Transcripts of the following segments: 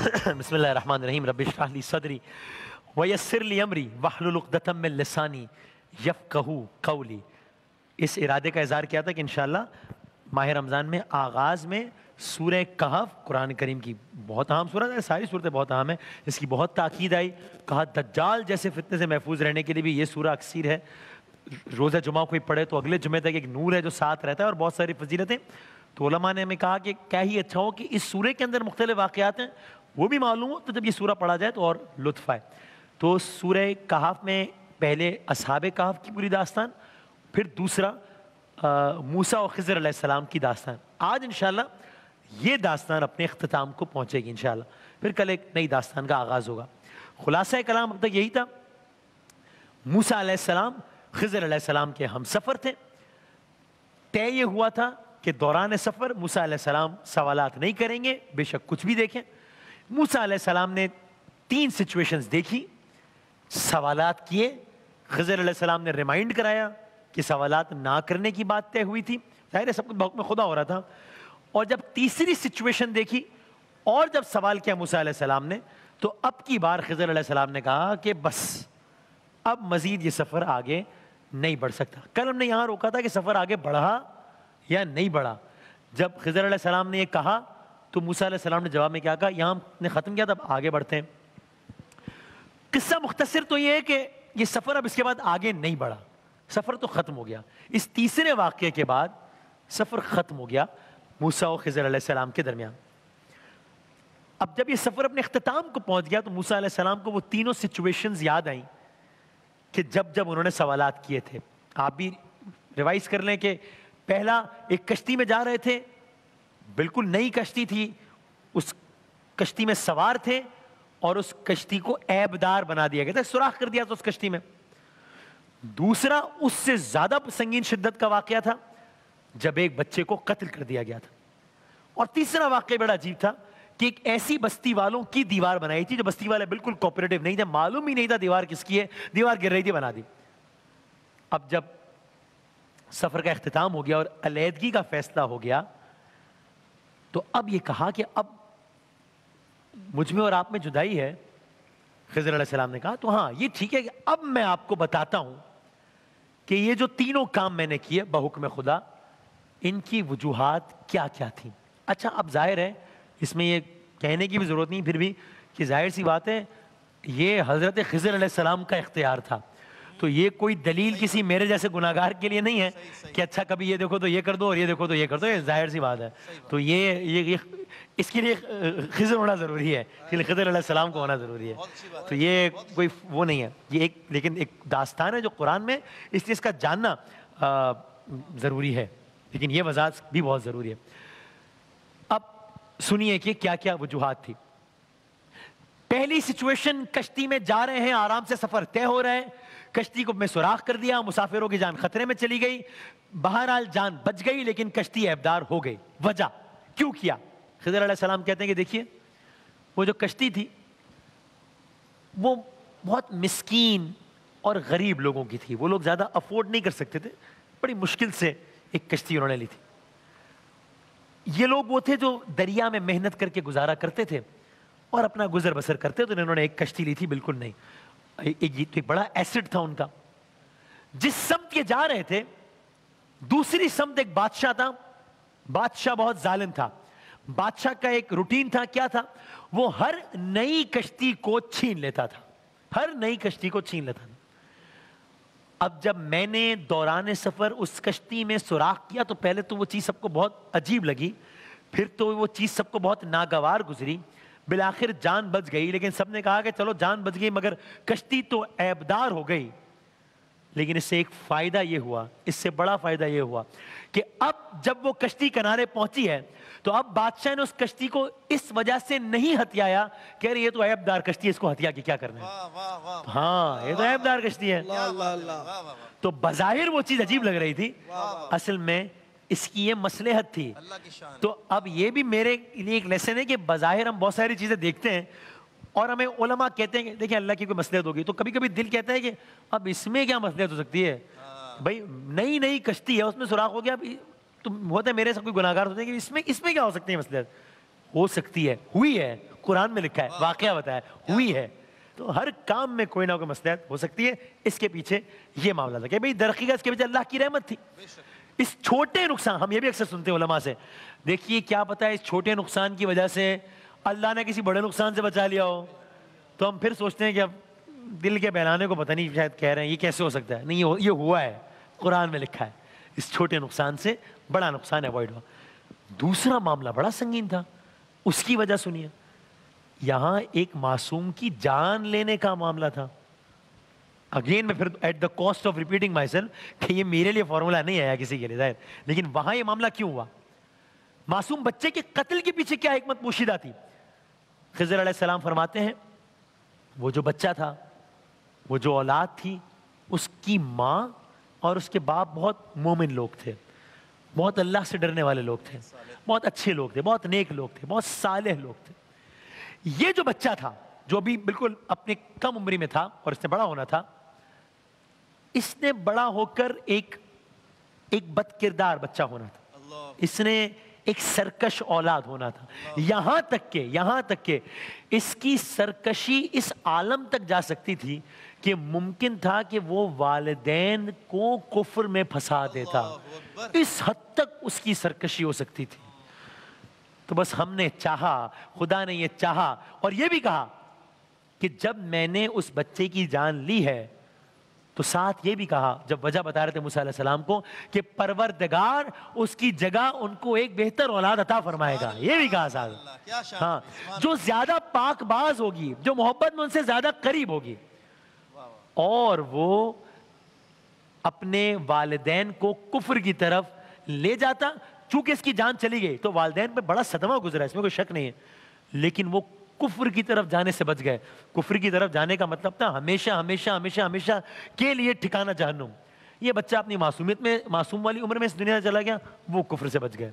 بسم اللہ الرحمن الرحیم رب اشرح لی صدری ویسر لی امری واحلل عقدۃ من لسانی یفقہوا قولی. اس ارادے کا اظہار کیا تھا کہ انشاءاللہ ماہ رمضان میں آغاز میں سورہ کہف قرآن کریم کی بہت اہم سورت ہے، ساری صورتیں بہت اہم ہیں، اس کی بہت تاکید آئی. کہا دجال جیسے فتنے سے محفوظ رہنے کے لیے بھی یہ سورہ اکثیر ہے. روزہ جمعہ کوئی پڑھے تو اگلے جمعے تک ایک نور ہے جو ساتھ رہتا ہے اور بہت ساری فضیلتیں. تو علماء نے ہمیں کہا کہ کیا ہی اچھا ہو کہ اس سورے کے اندر مختلف واقعات ہیں وہ بھی معلوم ہو، تو جب یہ سورہ پڑھا جائے تو اور لطف آئے. تو سورہ کہف میں پہلے اصحاب کہف کی پوری داستان، پھر دوسرا موسیٰ و خضر علیہ السلام کی داستان. آج انشاءاللہ یہ داستان اپنے اختتام کو پہنچے گی انشاءاللہ، پھر کل ایک نئی داستان کا آغاز ہوگا. خلاصہ کلام اب تک یہی تھا، موسیٰ علیہ السلام خضر علیہ السلام کے ہم سفر تھے. طے یہ ہوا تھا کہ دوران سفر موسیٰ علیہ السلام سوالات نہیں کریں گے، بے شک کچھ بھی دیکھیں. موسیٰ علیہ السلام نے 3 سچویشنز دیکھی، سوالات کیے، خضر علیہ السلام نے ریمائنڈ کرایا کہ سوالات نہ کرنے کی بات طے ہوئی تھی، ظاہر ہے سب کچھ بحکم خدا ہو رہا تھا. اور جب تیسری سچویشن دیکھی اور جب سوال کیا موسیٰ علیہ السلام نے، تو اب کی بار خضر علیہ السلام نے کہا کہ بس اب مزید یہ سفر آگے نہیں بڑھ سکتا. کل ہم نے یہاں روکا تھا کہ سفر آگے بڑھا یا نہیں بڑھا. جب خضر علیہ السلام نے یہ کہا تو موسیٰ علیہ السلام نے جواب میں کیا کہا، یہاں ہم نے ختم کیا تھا، اب آگے بڑھتے ہیں. قصہ مختصر تو یہ ہے کہ یہ سفر اب اس کے بعد آگے نہیں بڑھا، سفر تو ختم ہو گیا. اس تیسرے واقعے کے بعد سفر ختم ہو گیا موسیٰ و خضر علیہ السلام کے درمیان. اب جب یہ سفر اپنے اختتام کو پہنچ گیا تو موسیٰ علیہ السلام کو وہ تینوں سچویشنز یاد آئیں کہ جب انہوں نے سوالات کیے تھے. آپ بھی ریوائز کر لیں کہ پہلا ایک کشتی میں جا رہے تھے، بالکل نئی کشتی تھی، اس کشتی میں سوار تھے اور اس کشتی کو عیبدار بنا دیا گیا تھا، سوراخ کر دیا تھا اس کشتی میں. دوسرا اس سے زیادہ سنگین شدت کا واقعہ تھا جب ایک بچے کو قتل کر دیا گیا تھا. اور تیسرا واقعہ بڑا عجیب تھا کہ ایک ایسی بستی والوں کی دیوار بنائی تھی جو بستی والے بالکل کوپریٹو نہیں تھے، معلوم ہی نہیں تھا دیوار کس کی ہے، دیوار گر رہی تھی، بنا دی. اب جب سفر کا اختتام ہو گیا اور علیحدگی کا فیصلہ ہو گیا تو اب یہ کہا کہ اب مجھ میں اور آپ میں جدائی ہے. خضر علیہ السلام نے کہا تو ہاں یہ ٹھیک ہے کہ اب میں آپ کو بتاتا ہوں کہ یہ جو تینوں کام میں نے کیے بحکم خدا، ان کی وجوہات کیا کیا تھیں. اچھا اب ظاہر ہے اس میں یہ کہنے کی بھی ضرورت نہیں پھر بھی کہ ظاہر سی بات ہے یہ حضرت خضر علیہ السلام کا اختیار تھا، تو یہ کوئی دلیل کسی میرے جیسے گناہگار کے لیے نہیں ہے کہ اچھا کبھی یہ دیکھو تو یہ کر دو اور یہ دیکھو تو یہ کر دو. یہ ظاہر سی بات ہے، تو یہ اس کے لیے خضر ہونا ضروری ہے، اس کے لیے خضر علیہ السلام کو ہونا ضروری ہے. تو یہ کوئی وہ نہیں ہے، یہ ایک لیکن ایک داستان ہے جو قرآن میں، اس لیے اس کا جاننا ضروری ہے، لیکن یہ وضاحت بھی بہت ضروری ہے. اب سنیے کہ کیا کیا وجوہات تھی. پہلی سچویشن، کشتی میں جا رہے ہیں، آرام سے سفر طے ہو رہا ہے، کشتی کو میں سوراخ کر دیا، مسافروں کی جان خطرے میں چلی گئی، بہرحال جان بچ گئی لیکن کشتی عیبدار ہو گئی. وجہ کیوں کیا؟ خضر علیہ السلام کہتے ہیں کہ دیکھیے وہ جو کشتی تھی وہ بہت مسکین اور غریب لوگوں کی تھی، وہ لوگ زیادہ افورڈ نہیں کر سکتے تھے، بڑی مشکل سے ایک کشتی انہوں نے لی تھی. یہ لوگ وہ تھے جو دریا میں محنت کر کے گزارا کرتے تھے اور اپنا گزر بسر کرتے، تو انہوں نے ایک کشتی لی تھی. بالکل نہیں، ایک بڑا ایسڈ تھا ان کا. جس سمت یہ جا رہے تھے دوسری سمت ایک بادشاہ تھا، بادشاہ بہت ظالم تھا. بادشاہ کا ایک روٹین تھا، کیا تھا؟ وہ ہر نئی کشتی کو چھین لیتا تھا، ہر نئی کشتی کو چھین لیتا تھا. اب جب میں نے دوران سفر اس کشتی میں سوراخ کیا تو پہلے تو وہ چیز سب کو بہت عجیب لگی، پھر تو وہ چیز سب کو بہت ناگوار گزری، بالآخر جان بچ گئی. لیکن سب نے کہا کہ چلو جان بچ گئی مگر کشتی تو عیبدار ہو گئی. لیکن اس سے ایک فائدہ یہ ہوا، اس سے بڑا فائدہ یہ ہوا کہ اب جب وہ کشتی کنارے پہنچی ہے تو اب بادشاہ نے اس کشتی کو اس وجہ سے نہیں ہتھیایا کہ یہ تو عیبدار کشتی ہے، اس کو ہتھیا کے کیا کرنا ہے، ہاں یہ تو عیبدار کشتی ہے. تو بظاہر وہ چیز عجیب لگ رہی تھی، اصل میں اس کی یہ مصلحت تھی. تو اب یہ بھی میرے لیے ایک لیسن ہے کہ بظاہر ہم بہت ساری چیزیں دیکھتے ہیں اور ہمیں علماء کہتے ہیں کہ دیکھیں اللہ کی کوئی مصلحت ہوگی، تو کبھی کبھی دل کہتا ہے کہ اب اس میں کیا مصلحت ہو سکتی ہے، بھائی نئی کشتی ہے اس میں سوراخ ہو گیا، تو ہوتا ہے میرے سے کوئی گناہگار ہوتے ہیں کہ اس میں کیا ہو سکتی ہے مصلحت. ہو سکتی ہے، ہوئی ہے، قرآن میں لکھا ہے, واقعہ بتایا, ہوئی ہے. تو ہر کام میں کوئی نہ کوئی مصلحت ہو سکتی ہے. اس کے پیچھے یہ معاملہ تھا کہ بھئی در حقیقت اس کے پیچھے اللہ کی رحمت تھی. اس چھوٹے نقصان, ہم یہ بھی اکثر سنتے ہیں علماء سے, دیکھیے کیا پتہ ہے اس چھوٹے نقصان کی وجہ سے اللہ نے کسی بڑے نقصان سے بچا لیا ہو. تو ہم پھر سوچتے ہیں کہ اب دل کے بہلانے کو پتہ نہیں شاید کہہ رہے ہیں یہ کیسے ہو سکتا ہے. نہیں, یہ ہوا ہے, قرآن میں لکھا ہے. اس چھوٹے نقصان سے بڑا نقصان ایوائڈ ہوا. دوسرا معاملہ بڑا سنگین تھا, اس کی وجہ سنیے. یہاں ایک معصوم کی جان لینے کا معاملہ تھا. اگین میں پھر at the cost of repeating myself کہ یہ میرے لیے فارمولا نہیں آیا کسی کے لیے ظاہر, لیکن وہاں یہ معاملہ کیوں ہوا؟ معصوم بچے کے قتل کے پیچھے کیا حکمت پوشیدہ تھی؟ خضر علیہ السلام فرماتے ہیں وہ جو بچہ تھا, وہ جو اولاد تھی, اس کی ماں اور اس کے باپ بہت مومن لوگ تھے, بہت اللہ سے ڈرنے والے لوگ تھے, بہت اچھے لوگ تھے, بہت نیک لوگ تھے, بہت صالح لوگ تھے. یہ جو بچہ تھا جو بھی بالکل اپنے کم عمری میں تھا اور اس نے بڑا ہونا تھا, اس نے بڑا ہو کر ایک بد کردار بچہ ہونا تھا. اس نے ایک سرکش اولاد ہونا تھا. یہاں تک کہ اس کی سرکشی اس عالم تک جا سکتی تھی کہ ممکن تھا کہ وہ والدین کو کفر میں پھنسا دیتا. اس حد تک اس کی سرکشی ہو سکتی تھی. تو بس ہم نے چاہا, خدا نے یہ چاہا اور یہ بھی کہا کہ جب میں نے اس بچے کی جان لی ہے تو ساتھ یہ بھی کہا, جب وجہ بتا رہے تھے موسیٰ علیہ السلام کو, کہ پروردگار اس کی جگہ ان کو ایک بہتر اولاد عطا فرمائے گا. یہ بھی کہا ساتھ, ہاں, جو زیادہ پاک باز ہوگی, جو محبت میں ان سے زیادہ قریب ہوگی, اور وہ اپنے والدین کو کفر کی طرف لے جاتا. چونکہ اس کی جان چلی گئی تو والدین پہ بڑا صدمہ گزرا, اس میں کوئی شک نہیں ہے, لیکن وہ کفر کی طرف جانے سے بچ گئے. کفر کی طرف جانے کا مطلب تھا ہمیشہ ہمیشہ ہمیشہ ہمیشہ کے لیے ٹھکانہ جہنم. یہ بچہ اپنی معصومیت میں, معصوم والی عمر میں اس دنیا سے چلا گیا, وہ کفر سے بچ گئے.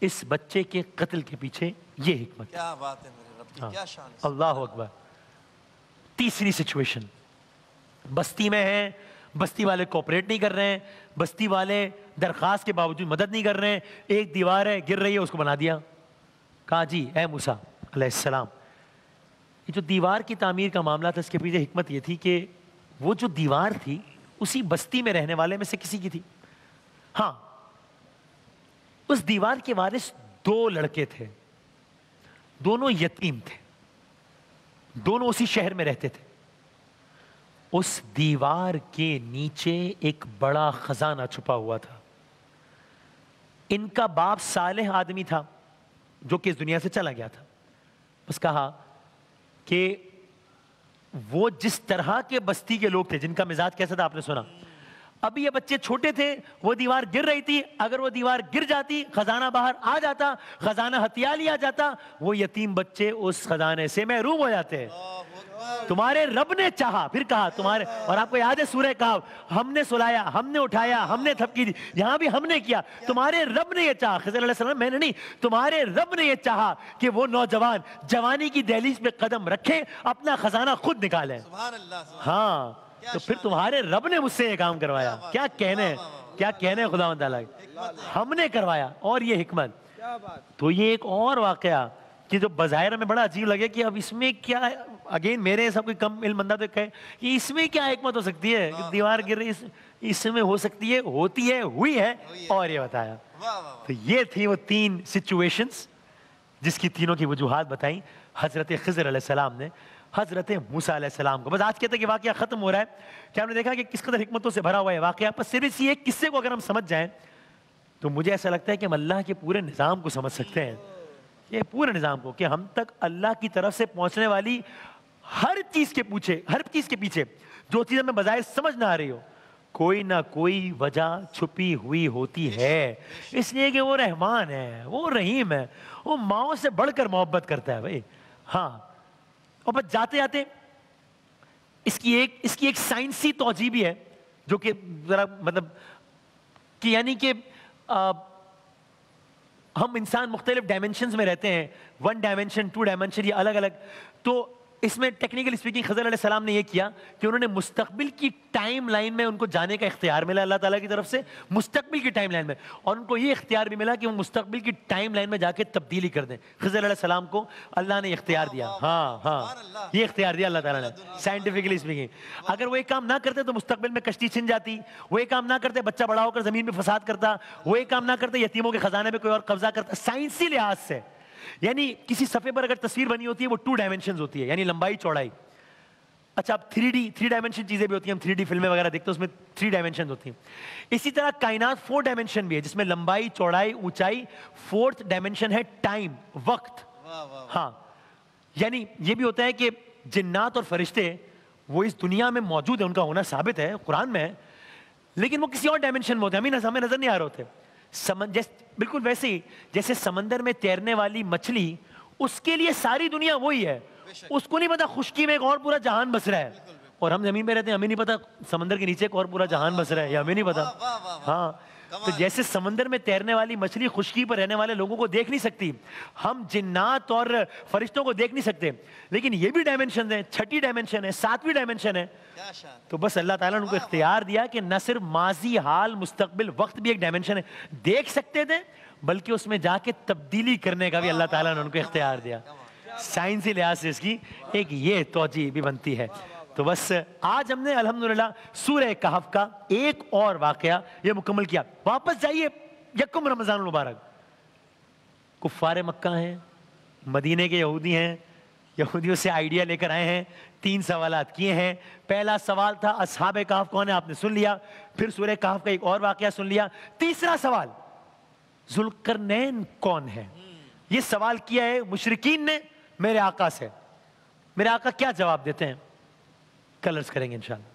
اس بچے کے قتل کے پیچھے یہ حکمت. کیا بات ہے میرے رب کی, کیا شان ہے. اللہ اکبر. تیسری سچویشن, بستی میں ہیں, بستی والے کوپریٹ نہیں کر رہے ہیں, بستی والے درخواست کے باوجود مدد نہیں کر رہے ہیں. ایک دیوار ہے, گر رہی ہے, اس کو بنا دیا. کہا جی اے موسیٰ علیہ السلام, یہ جو دیوار کی تعمیر کا معاملہ تھا اس کے پیچھے حکمت یہ تھی کہ وہ جو دیوار تھی اسی بستی میں رہنے والے میں سے کسی کی تھی. ہاں, اس دیوار کے وارث 2 لڑکے تھے, دونوں یتیم تھے, دونوں اسی شہر میں رہتے تھے. اس دیوار کے نیچے ایک بڑا خزانہ چھپا ہوا تھا. ان کا باپ صالح آدمی تھا جو کہ اس دنیا سے چلا گیا تھا. بس کہا کہ وہ جس طرح کے بستی کے لوگ تھے, جن کا مزاج کیسا تھا آپ نے سنا. ابھی یہ بچے چھوٹے تھے, وہ دیوار گر رہی تھی, اگر وہ دیوار گر جاتی خزانہ باہر آ جاتا, خزانہ ہتھیا لیا جاتا, وہ یتیم بچے اس خزانے سے محروم ہو جاتے. تمہارے رب نے چاہا, پھر کہا تمہارے, اور آپ کو یاد ہے سورہ کہف, ہم نے سلایا, ہم نے اٹھایا, ہم نے تھپکی دی, یہاں بھی ہم نے کیا. تمہارے رب نے یہ چاہا, خضر علیہ السلام میں نے نہیں, تمہارے رب نے یہ چاہا کہ وہ نوجوان جوانی کی دہلیز پہ قدم رکھے, اپنا خزانہ خود نکالیں. سبحان اللہ. ہاں, تو پھر تمہارے رب نے مجھ سے یہ کام کروایا. کیا کہنے, کیا کہنے خدا تعالیٰ, ہم نے کروایا. اور یہ حکمت. تو یہ ایک اور واقعہ کہ جو بظاہر میں بڑا عجیب لگے کہ اب اس میں کیا, اگین میرے سب کوئی کم علم بندہ تو کہے کہ اس میں کیا حکمت ہو سکتی ہے, دیوار گر رہی, اس میں ہو سکتی ہے, ہوتی ہے, ہوئی ہے, اور یہ بتایا. تو یہ تھی وہ 3 سچویشنز جس کی تینوں کی وجوہات بتائیں حضرت خضر علیہ السلام نے حضرت موسیٰ علیہ السلام کو. بس آج کہتے ہیں کہ واقعہ ختم ہو رہا ہے, کہ ہم نے دیکھا کہ کس قدر حکمتوں سے بھرا ہوا ہے واقعہ. پر صرف اسی ایک قصے کو اگر ہم سمجھ جائیں تو مجھے ایسا لگتا ہے کہ ہم اللہ کے پورے نظام کو سمجھ سکتے ہیں. یہ پورے نظام کو, کہ ہم تک اللہ کی طرف سے پہنچنے والی ہر چیز کے پیچھے جو چیز ہمیں بظاہر سمجھ نہ آ رہی ہو, کوئی نہ کوئی وجہ چھپی ہوئی ہوتی ہے. اس لیے کہ وہ رحمان ہے, وہ رحیم ہے, وہ ماؤں سے بڑھ کر محبت کرتا ہے بھائی. ہاں, اور بس جاتے جاتے اس کی ایک سائنسی توجیہ بھی ہے جو کہ ذرا مطلب کہ یعنی کہ ہم انسان مختلف ڈائمنشنز میں رہتے ہیں, 1 ڈائمنشن 2 ڈائمنشن, یہ الگ الگ. تو اس میں ٹیکنیکل اسپیکنگ خضر علیہ السلام نے یہ کیا کہ انہوں نے مستقبل کی ٹائم لائن میں ان کو جانے کا اختیار ملا اللہ تعالیٰ کی طرف سے، مستقبل کی ٹائم لائن میں، اور ان کو یہ اختیار بھی ملا کہ وہ مستقبل کی ٹائم لائن میں جا کے تبدیلی کر دیں. خضر علیہ السلام کو اللہ نے اختیار دیا. ہاں یہ اختیار دیا اللہ تعالیٰ نے سائنٹیفکلی اسپیکنگ. اگر وہ ایک کام نہ کرتے تو مستقبل میں کشتی چھن جاتی، وہ ایک کام نہ کرتے بچہ بڑا ہو کر زمین میں فساد کرتا، وہ ایک کام نہ کرتے یتیموں کے خزانے میں کوئی اور قبضہ کرتا. سائنسی لحاظ سے یعنی کسی صفحے پر اگر تصویر بنی ہوتی ہے وہ 2 ڈائمنشنز ہوتی ہے، یعنی لمبائی چوڑائی. اچھا اب 3 ڈائمنشن چیزیں بھی ہوتی ہیں، ہم 3D فلمیں وغیرہ دیکھتے ہیں اس میں 3 ڈائمنشن ہوتی ہیں. اسی طرح کائنات 4 ڈائمنشن بھی ہے جس میں لمبائی چوڑائی اونچائی. 4th ڈائمنشن ہے ٹائم، وقت. ہاں یعنی یہ بھی ہوتا ہے کہ جنات اور فرشتے وہ اس دنیا میں موجود ہیں، ان کا ہونا ثابت ہے قرآن میں ہے، لیکن وہ کسی اور ڈائمنشن میں ہوتے ہیں، ہمیں نظر نہیں آ رہے ہوتے. بالکل ویسے ہی جیسے سمندر میں تیرنے والی مچھلی، اس کے لیے ساری دنیا وہی ہے، اس کو نہیں پتا خشکی میں ایک اور پورا جہان بس رہا ہے، اور ہم زمین پہ رہتے ہیں، ہمیں نہیں پتا سمندر کے نیچے ایک اور پورا جہان بس رہا ہے، یہ ہمیں نہیں پتا. ہاں تو جیسے سمندر میں تیرنے والی مچھلی خشکی پر رہنے والے لوگوں کو دیکھ نہیں سکتی، ہم جنات اور فرشتوں کو دیکھ نہیں سکتے، لیکن یہ بھی ڈائمنشن ہیں. 6ٹھی ڈائمنشن ہے، 7ویں ڈائمنشن ہے. تو بس اللہ تعالیٰ نے ان کو اختیار دیا کہ نہ صرف ماضی، حال، مستقبل، وقت بھی ایک ڈائمنشن ہے دیکھ سکتے تھے، بلکہ اس میں جا کے تبدیلی کرنے کا بھی اللہ تعالیٰ نے ان کو اختیار دیا. سائنسی لحاظ سے اس کی ایک یہ توجہ بھی بنتی ہے. تو بس آج ہم نے الحمدللہ سورہ کہف کا ایک اور واقعہ یہ مکمل کیا. واپس جائیے 1 رمضان المبارک. کفار مکہ ہیں، مدینے کے یہودی ہیں، یہودیوں سے آئیڈیا لے کر آئے ہیں، 3 سوالات کیے ہیں. پہلا سوال تھا اصحاب کہف کون ہے، آپ نے سن لیا. پھر سورہ کہف کا ایک اور واقعہ سن لیا. تیسرا سوال ذوالقرنین کون ہے، یہ سوال کیا ہے مشرکین نے میرے آقا سے. میرے آقا کیا جواب دیتے ہیں کل عرض کریں گے انشاءاللہ.